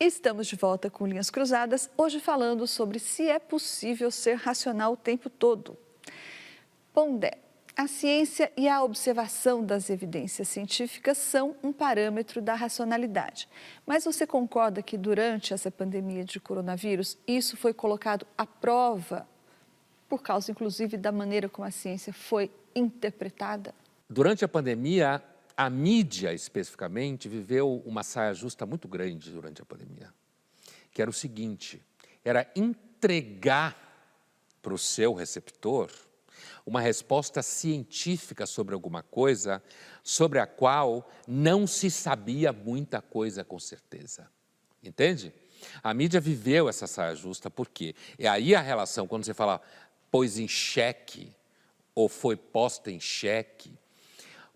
Estamos de volta com Linhas Cruzadas, hoje falando sobre se é possível ser racional o tempo todo. Pondé, a ciência e a observação das evidências científicas são um parâmetro da racionalidade. Mas você concorda que durante essa pandemia de coronavírus, isso foi colocado à prova, por causa inclusive da maneira como a ciência foi interpretada? Durante a pandemia, a mídia, especificamente, viveu uma saia justa muito grande durante a pandemia, que era o seguinte, era entregar para o seu receptor uma resposta científica sobre alguma coisa, sobre a qual não se sabia muita coisa com certeza. Entende? A mídia viveu essa saia justa, por quê? E aí a relação, quando você fala pôs em xeque, ou foi posta em xeque,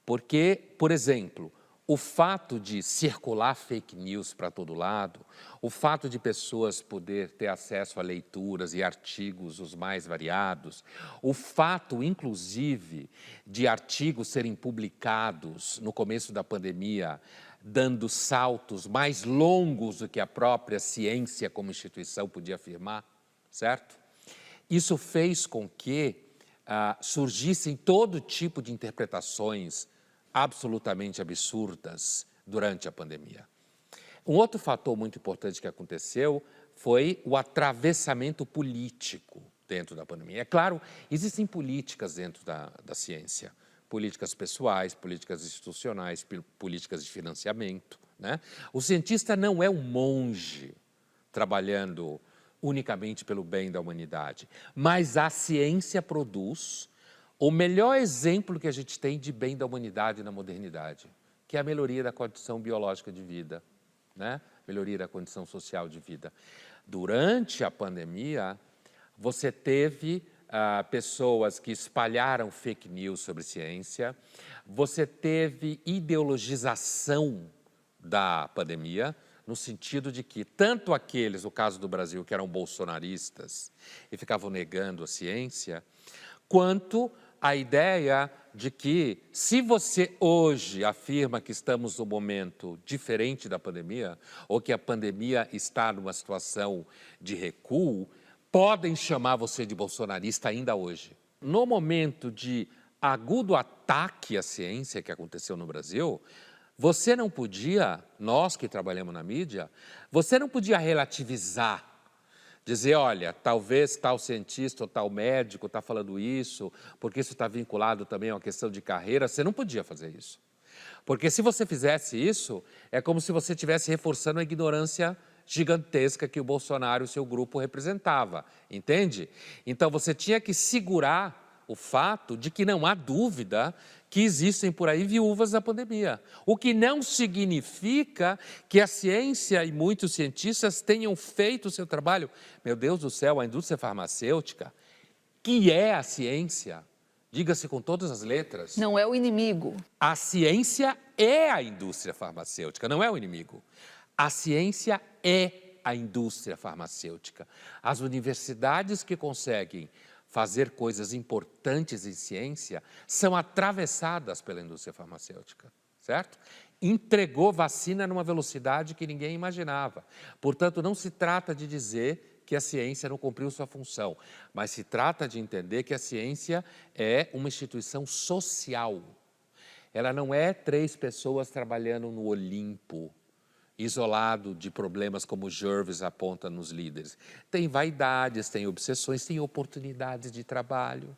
porque, por exemplo, o fato de circular fake news para todo lado, o fato de pessoas poder ter acesso a leituras e artigos os mais variados, o fato, inclusive, de artigos serem publicados no começo da pandemia, dando saltos mais longos do que a própria ciência como instituição podia afirmar, certo? Isso fez com que surgissem todo tipo de interpretações absolutamente absurdas durante a pandemia. Um outro fator muito importante que aconteceu foi o atravessamento político dentro da pandemia. É claro, existem políticas dentro da ciência, políticas pessoais, políticas institucionais, políticas de financiamento, né? O cientista não é um monge trabalhando unicamente pelo bem da humanidade, mas a ciência produz o melhor exemplo que a gente tem de bem da humanidade na modernidade, que é a melhoria da condição biológica de vida, né? Melhoria da condição social de vida. Durante a pandemia, você teve pessoas que espalharam fake news sobre ciência, você teve ideologização da pandemia, no sentido de que tanto aqueles, no caso do Brasil, que eram bolsonaristas e ficavam negando a ciência, quanto a ideia de que, se você hoje afirma que estamos num momento diferente da pandemia, ou que a pandemia está numa situação de recuo, podem chamar você de bolsonarista ainda hoje. No momento de agudo ataque à ciência que aconteceu no Brasil, você não podia, nós que trabalhamos na mídia, você não podia relativizar, dizer, olha, talvez tal cientista ou tal médico está falando isso, porque isso está vinculado também a uma questão de carreira, você não podia fazer isso. Porque se você fizesse isso, é como se você estivesse reforçando a ignorância gigantesca que o Bolsonaro e o seu grupo representava, entende? Então você tinha que segurar o fato de que não há dúvida que existem por aí viúvas da pandemia. O que não significa que a ciência e muitos cientistas tenham feito o seu trabalho. Meu Deus do céu, a indústria farmacêutica, que é a ciência, diga-se com todas as letras. Não é o inimigo. A ciência é a indústria farmacêutica, não é o inimigo. A ciência é a indústria farmacêutica. As universidades que conseguem fazer coisas importantes em ciência são atravessadas pela indústria farmacêutica, certo? Entregou vacina numa velocidade que ninguém imaginava. Portanto, não se trata de dizer que a ciência não cumpriu sua função, mas se trata de entender que a ciência é uma instituição social. Ela não é 3 pessoas trabalhando no Olimpo, isolado de problemas como o Jervis aponta nos líderes. Tem vaidades, tem obsessões, tem oportunidades de trabalho.